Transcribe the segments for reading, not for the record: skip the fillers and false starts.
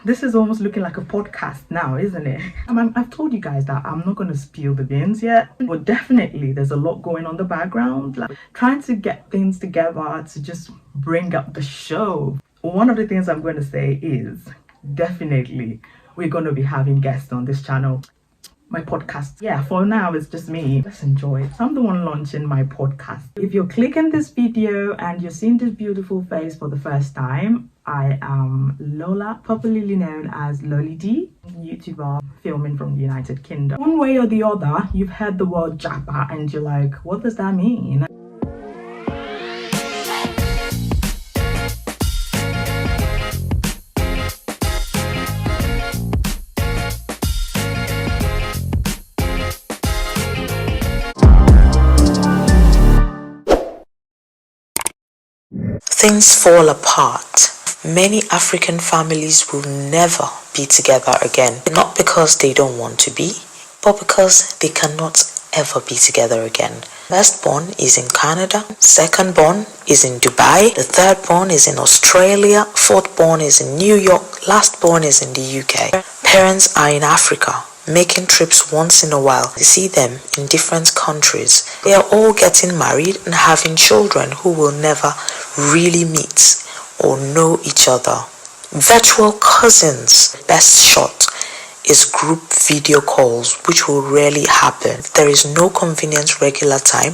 This is almost looking like a podcast now, isn't it? I've told you guys that I'm not going to spill the beans yet, but definitely there's a lot going on in the background, like trying to get things together to just bring up the show. One of the things I'm going to say is definitely we're going to be having guests on this channel. My podcast, yeah, for now it's just me. Let's enjoy it. I'm the one launching my podcast. If you're clicking this video and you're seeing this beautiful face for the first time, I am Lola, popularly known as Lollydishians, YouTuber filming from the United Kingdom. One way or the other, you've heard the word Japa and you're like, what does that mean? Things fall apart. Many African families will never be together again. Not because they don't want to be, but because they cannot ever be together again. Firstborn is in Canada, secondborn is in Dubai, the thirdborn is in Australia, fourthborn is in New York, lastborn is in the UK. Parents are in Africa, making trips once in a while to see them in different countries. They are all getting married and having children who will never really meet or know each other. Virtual cousins, best shot is group video calls, which will rarely happen. There is no convenient regular time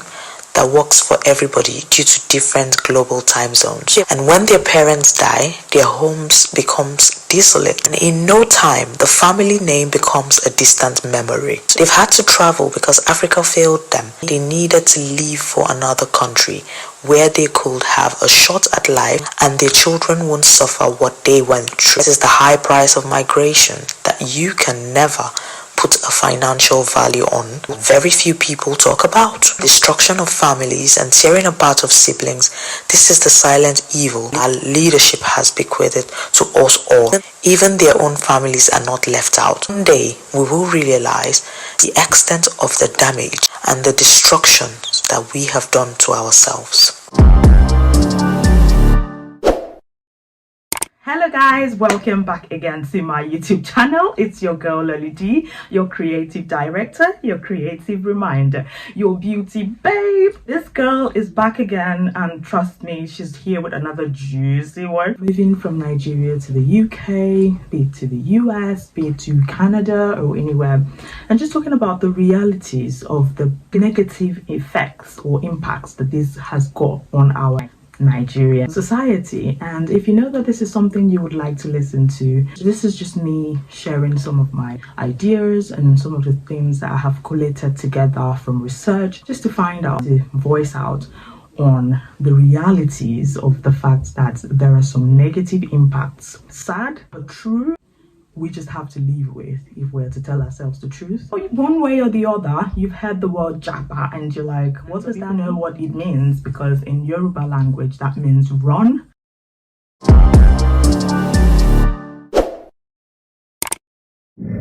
that works for everybody due to different global time zones. And when their parents die, their homes becomes desolate. And in no time, the family name becomes a distant memory. They've had to travel because Africa failed them. They needed to leave for another country where they could have a shot at life and their children won't suffer what they went through. This is the high price of migration that you can never put a financial value on. Very few people talk about destruction of families and tearing apart of siblings. This is the silent evil our leadership has bequeathed to us all. Even their own families are not left out. One day we will realize the extent of the damage and the destruction that we have done to ourselves. Hello guys, welcome back again to my YouTube channel. It's your girl Lolly D, your creative director, your creative reminder, your beauty babe. This girl is back again, and trust me, she's here with another juicy one. Moving from Nigeria to the UK, be it to the US, be it to Canada or anywhere, and just talking about the realities of the negative effects or impacts that this has got on our Nigerian society. And if you know that this is something you would like to listen to, this is just me sharing some of my ideas and some of the things that I have collated together from research, just to find out, to voice out on the realities of the fact that there are some negative impacts. Sad but true. We just have to live with if we're to tell ourselves the truth. One way or the other, you've heard the word Japa and you're like, what does that know what it means? Because in Yoruba language, that means run.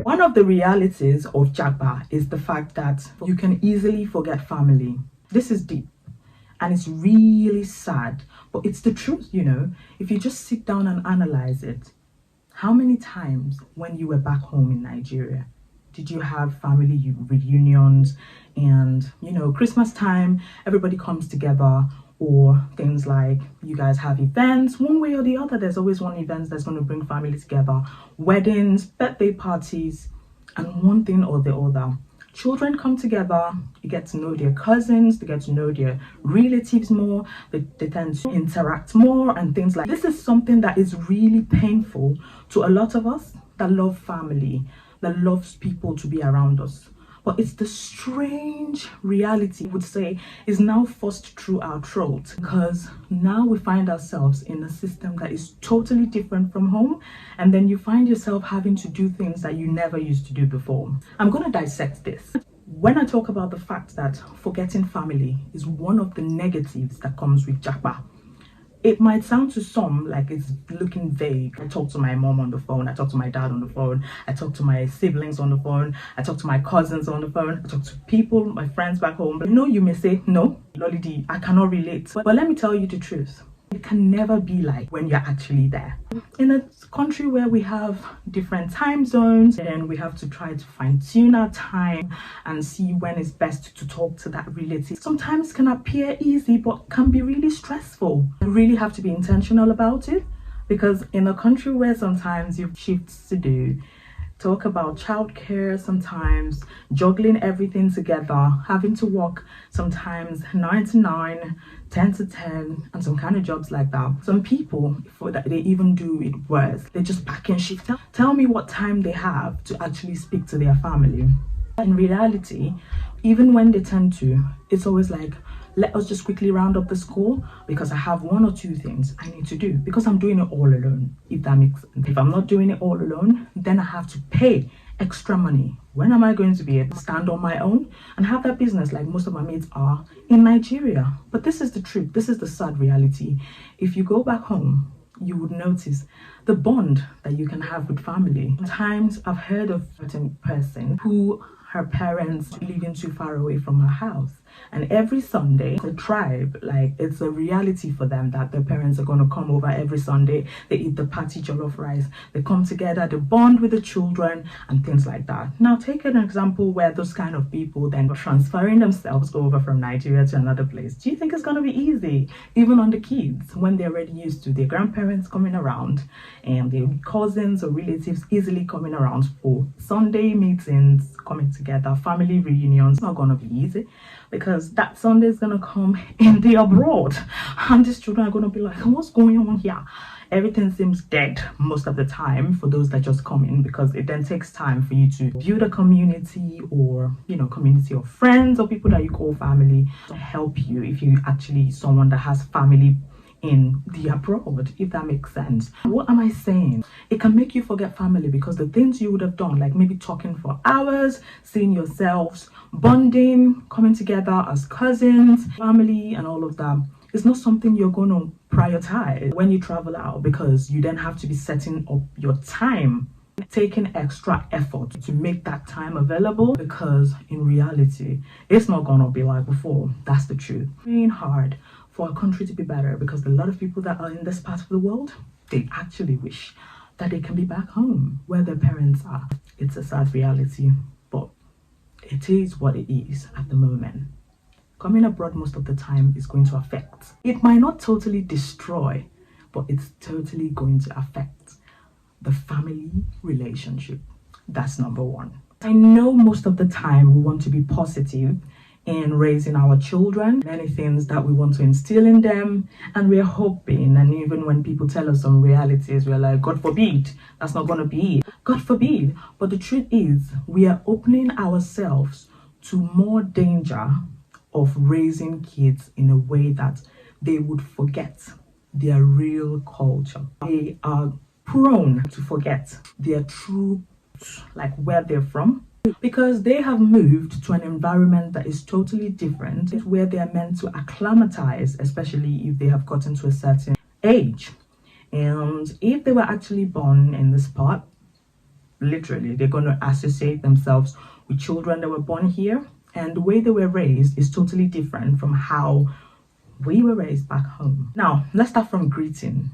One of the realities of Japa is the fact that you can easily forget family. This is deep and it's really sad, but it's the truth, you know. If you just sit down and analyze it, how many times when you were back home in Nigeria did you have family reunions and, you know, Christmas time, everybody comes together, or things like you guys have events, one way or the other, there's always one event that's going to bring family together, weddings, birthday parties, and one thing or the other. Children come together, you get to know their cousins, they get to know their relatives more, they tend to interact more and things like this. Is something that is really painful to a lot of us that love family, that loves people to be around us. But it's the strange reality, I would say, is now forced through our throat, because now we find ourselves in a system that is totally different from home, and then you find yourself having to do things that you never used to do before. I'm going to dissect this. When I talk about the fact that forgetting family is one of the negatives that comes with Japa, it might sound to some like it's looking vague. I talk to my mom on the phone, I talk to my dad on the phone, I talk to my siblings on the phone, I talk to my cousins on the phone, I talk to people, my friends back home. But you know, you may say, no, Lolly D, I cannot relate. But let me tell you the truth. It can never be like when you're actually there. In a country where we have different time zones and we have to try to fine-tune our time and see when it's best to talk to that relative, sometimes can appear easy but can be really stressful. You really have to be intentional about it, because in a country where sometimes you have shifts to do, talk about childcare, sometimes juggling everything together, having to work sometimes 9 to 9, 10 to 10, and some kind of jobs like that. Some people, for that, they even do it worse. They just pack and shift. Tell me what time they have to actually speak to their family. In reality, even when they tend to, it's always like, let us just quickly round up the score because I have 1 or 2 things I need to do, because I'm doing it all alone, if that makes sense. If I'm not doing it all alone, then I have to pay extra money. When am I going to be able to stand on my own and have that business like most of my mates are in Nigeria? But this is the truth. This is the sad reality. If you go back home, you would notice the bond that you can have with family. Sometimes I've heard of a certain person who her parents living too far away from her house, and every Sunday the tribe, like, it's a reality for them that their parents are going to come over every Sunday. They eat the party jollof rice, they come together, they bond with the children and things like that. Now take an example where those kind of people then transferring themselves over from Nigeria to another place. Do you think it's going to be easy, even on the kids, when they're already used to their grandparents coming around and their cousins or relatives easily coming around for Sunday meetings, coming together, family reunions? It's not going to be easy, because that Sunday is going to come in the abroad and these children are going to be like, what's going on here? Everything seems dead most of the time for those that just come in, because it then takes time for you to build a community, or community of friends or people that you call family to help you if you actually someone that has family in the abroad, if that makes sense. What am I saying? It can make you forget family, because the things you would have done, like maybe talking for hours, seeing yourselves, bonding, coming together as cousins, family and all of that, is not something you're going to prioritize when you travel out, because you then have to be setting up your time, taking extra effort to make that time available, because in reality it's not gonna be like before. That's the truth. Praying hard for our country to be better, because a lot of people that are in this part of the world, they actually wish that they can be back home where their parents are. It's a sad reality, but it is what it is at the moment. Coming abroad most of the time is going to affect. It might not totally destroy, but it's totally going to affect the family relationship. That's number 1. I know most of the time we want to be positive in raising our children, many things that we want to instill in them, and we're hoping, and even when people tell us some realities, we're like, God forbid, that's not going to be it. God forbid. But the truth is, we are opening ourselves to more danger of raising kids in a way that they would forget their real culture. They are prone to forget their true, like where they're from, because they have moved to an environment that is totally different, where they are meant to acclimatize, especially if they have gotten to a certain age. And if they were actually born in this part, literally they're going to associate themselves with children that were born here, and the way they were raised is totally different from how we were raised back home. Now let's start from greeting.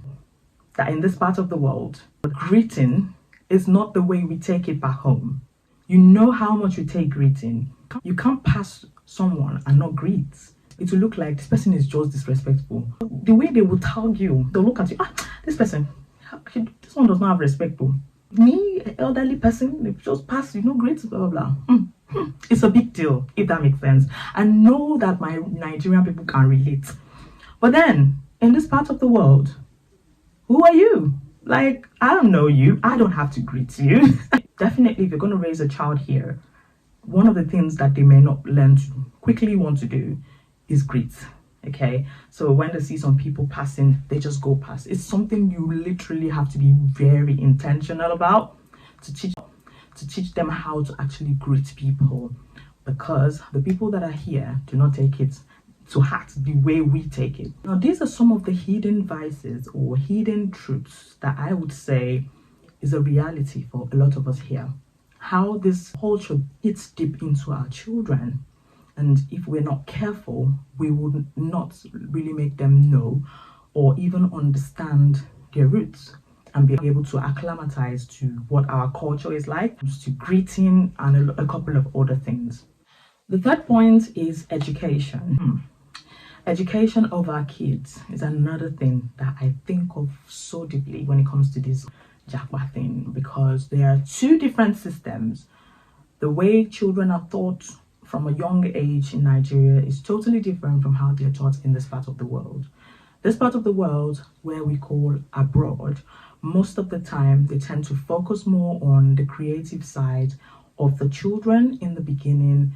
That in this part of the world, greeting is not the way we take it back home. You know how much we take greeting. You can't pass someone and not greet. It will look like this person is just disrespectful. The way they will tag you, they'll look at you, this person, this one does not have respect. Me, an elderly person, they just pass, greet, blah, blah, blah. It's a big deal, if that makes sense. I know that my Nigerian people can relate. But then, in this part of the world, who are you? Like, I don't know you. I don't have to greet you. Definitely, if you're going to raise a child here, one of the things that they may not learn to quickly want to do is greet. Okay, so when they see some people passing, they just go past. It's something you literally have to be very intentional about to teach them how to actually greet people, because the people that are here do not take it to heart the way we take it. Now, these are some of the hidden vices or hidden truths that I would say is a reality for a lot of us here. How this culture eats deep into our children, and if we're not careful, we would not really make them know or even understand their roots and be able to acclimatize to what our culture is like, to greeting and a couple of other things. The third point is education. Education of our kids is another thing that I think of so deeply when it comes to this Japa thing, because there are two different systems. The way children are taught from a young age in Nigeria is totally different from how they're taught in this part of the world. This part of the world, where we call abroad, most of the time they tend to focus more on the creative side of the children in the beginning,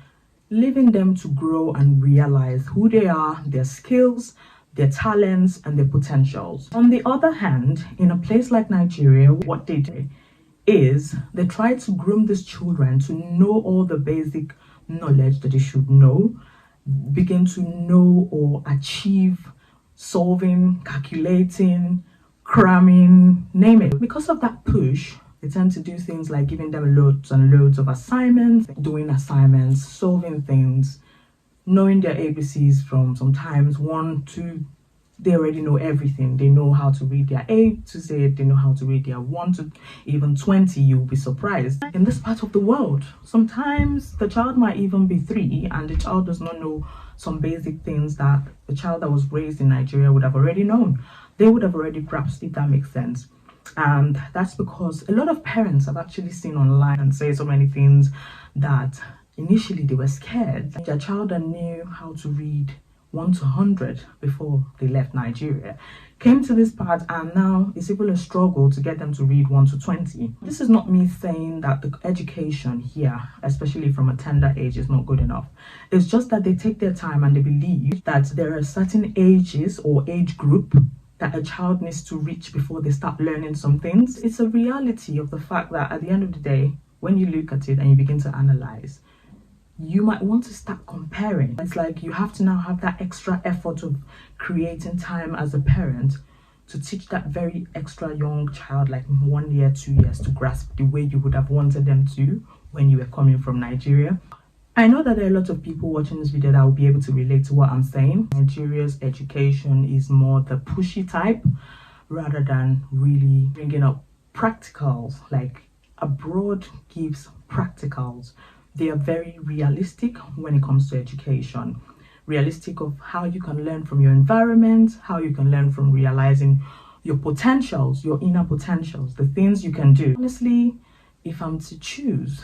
leaving them to grow and realize who they are, their skills, their talents, and their potentials. On the other hand, in a place like Nigeria, what they do is they try to groom these children to know all the basic knowledge that they should know, begin to know or achieve solving, calculating, cramming, name it. Because of that push, they tend to do things like giving them loads and loads of assignments, doing assignments, solving things, knowing their ABCs from sometimes 1, 2, they already know everything. They know how to read their A to Z, they know how to read their 1 to even 20. You'll be surprised. In this part of the world, sometimes the child might even be 3 and the child does not know some basic things that the child that was raised in Nigeria would have already known. They would have already grasped, if that makes sense. And that's because a lot of parents have actually seen online and say so many things that initially they were scared. Their child that knew how to read 1 to 100 before they left Nigeria came to this part, and now it's even a struggle to get them to read 1 to 20. This is not me saying that the education here, especially from a tender age, is not good enough. It's just that they take their time and they believe that there are certain ages or age group that a child needs to reach before they start learning some things. It's a reality of the fact that at the end of the day, when you look at it and you begin to analyze, you might want to start comparing. It's like you have to now have that extra effort of creating time as a parent to teach that very extra young child, like 1 year, 2 years, to grasp the way you would have wanted them to when you were coming from Nigeria. I know that there are a lot of people watching this video that will be able to relate to what I'm saying. Nigeria's education is more the pushy type rather than really bringing up practicals. Like abroad gives practicals. They are very realistic when it comes to education. Realistic of how you can learn from your environment, how you can learn from realizing your potentials, your inner potentials, the things you can do. Honestly, if I'm to choose,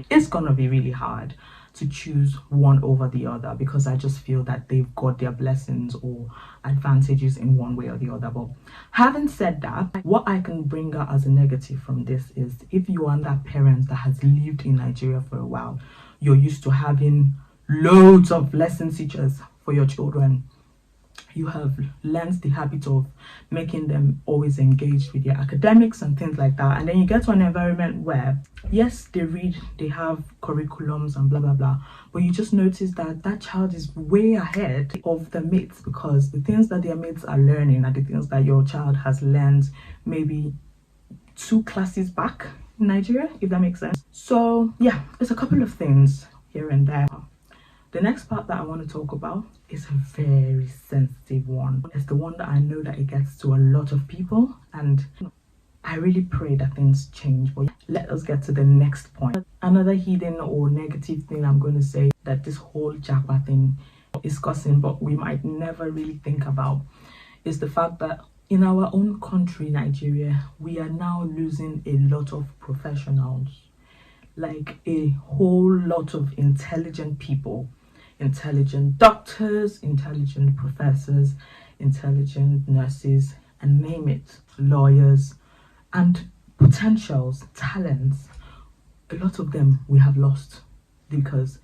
it's gonna be really hard to choose one over the other, because I just feel that they've got their blessings or advantages in one way or the other. But having said that, what I can bring out as a negative from this is, if you are that parent that has lived in Nigeria for a while, you're used to having loads of lesson teachers for your children. You have learned the habit of making them always engaged with their academics and things like that. And then you get to an environment where, yes, they read, they have curriculums and blah, blah, blah. But you just notice that that child is way ahead of the mates, because the things that their mates are learning are the things that your child has learned maybe 2 classes back in Nigeria, if that makes sense. So yeah, there's a couple of things here and there. The next part that I want to talk about is a very sensitive one. It's the one that I know that it gets to a lot of people, and I really pray that things change. But let us get to the next point. Another hidden or negative thing I'm going to say that this whole Japa thing is causing, but we might never really think about, is the fact that in our own country, Nigeria, we are now losing a lot of professionals. Like a whole lot of intelligent people, intelligent doctors, intelligent professors, intelligent nurses, and name it, lawyers, and potentials, talents. A lot of them we have lost because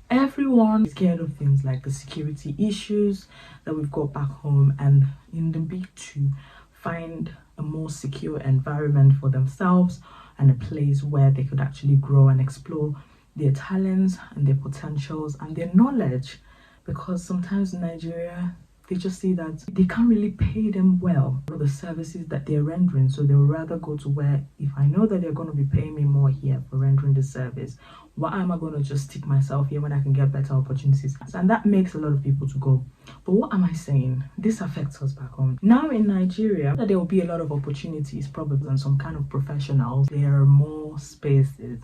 everyone is scared of things like the security issues that we've got back home, and in the bid to find a more secure environment for themselves and a place where they could actually grow and explore their talents and their potentials and their knowledge. Because sometimes in Nigeria, They just see that they can't really pay them well for the services that they're rendering. So they'll rather go to where, if I know that they're going to be paying me more here for rendering the service, why am I going to just stick myself here when I can get better opportunities? And that makes a lot of people to go. But what am I saying? This affects us back home. Now in Nigeria, there will be a lot of opportunities probably and some kind of professionals. There are more spaces.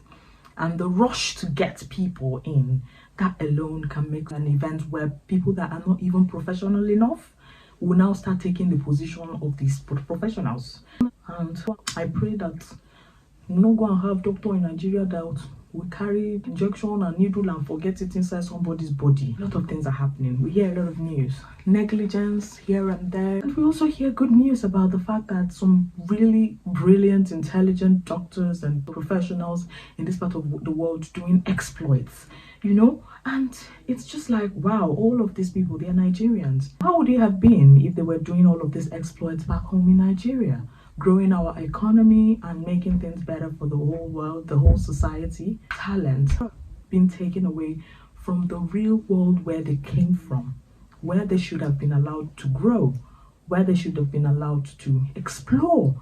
And the rush to get people in, that alone can make an event where people that are not even professional enough will now start taking the position of these professionals. And I pray that we'll not go and have doctor in Nigeria that will carry injection and needle and forget it inside somebody's body. A lot of things are happening. We hear a lot of news. Negligence here and there. And we also hear good news about the fact that some really brilliant, intelligent doctors and professionals in this part of the world doing exploits, you know? And it's just like, wow, all of these people, they're Nigerians. How would they have been if they were doing all of these exploits back home in Nigeria? Growing our economy and making things better for the whole world, the whole society. Talent being taken away from the real world where they came from, where they should have been allowed to grow, where they should have been allowed to explore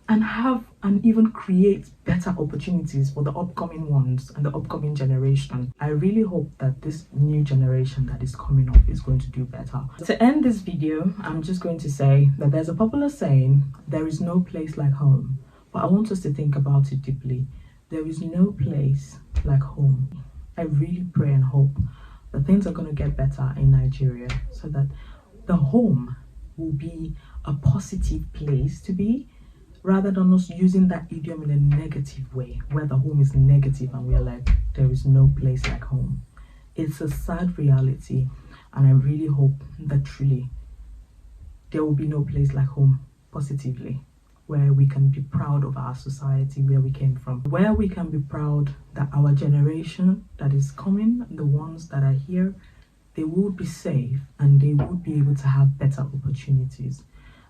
and have and even create better opportunities for the upcoming ones and the upcoming generation. I really hope that this new generation that is coming up is going to do better. To end this video, I'm just going to say that there's a popular saying, there is no place like home. But I want us to think about it deeply. There is no place like home. I really pray and hope that things are going to get better in Nigeria so that the home will be a positive place to be, rather than us using that idiom in a negative way, where the home is negative and we're like, there is no place like home. It's a sad reality, and I really hope that truly there will be no place like home positively, where we can be proud of our society, where we came from, where we can be proud that our generation that is coming, the ones that are here, they will be safe and they would be able to have better opportunities.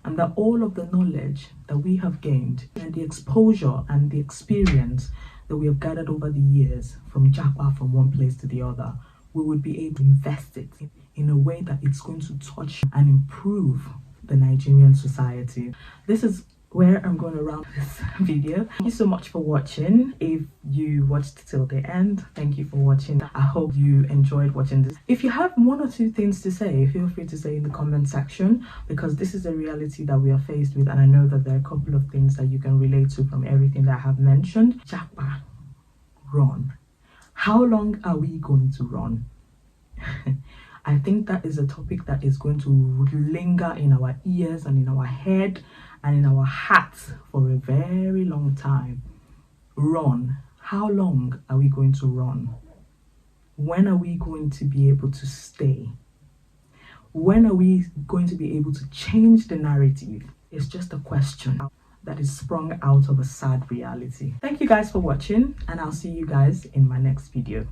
And that all of the knowledge that we have gained and the exposure and the experience that we have gathered over the years from Japa, from one place to the other, we would be able to invest it in a way that it's going to touch and improve the Nigerian society. This is where I'm going to round this video. Thank you so much for watching. If you watched till the end, thank you for watching. I hope you enjoyed watching this. If you have one or two things to say, feel free to say in the comment section, because this is a reality that we are faced with, and I know that there are a couple of things that you can relate to from everything that I have mentioned. Japa, run. How long are we going to run? I think that is a topic that is going to linger in our ears and in our head and in our hearts for a very long time. Run. How long are we going to run? When are we going to be able to stay? When are we going to be able to change the narrative? It's just a question that is sprung out of a sad reality. Thank you guys for watching, and I'll see you guys in my next video.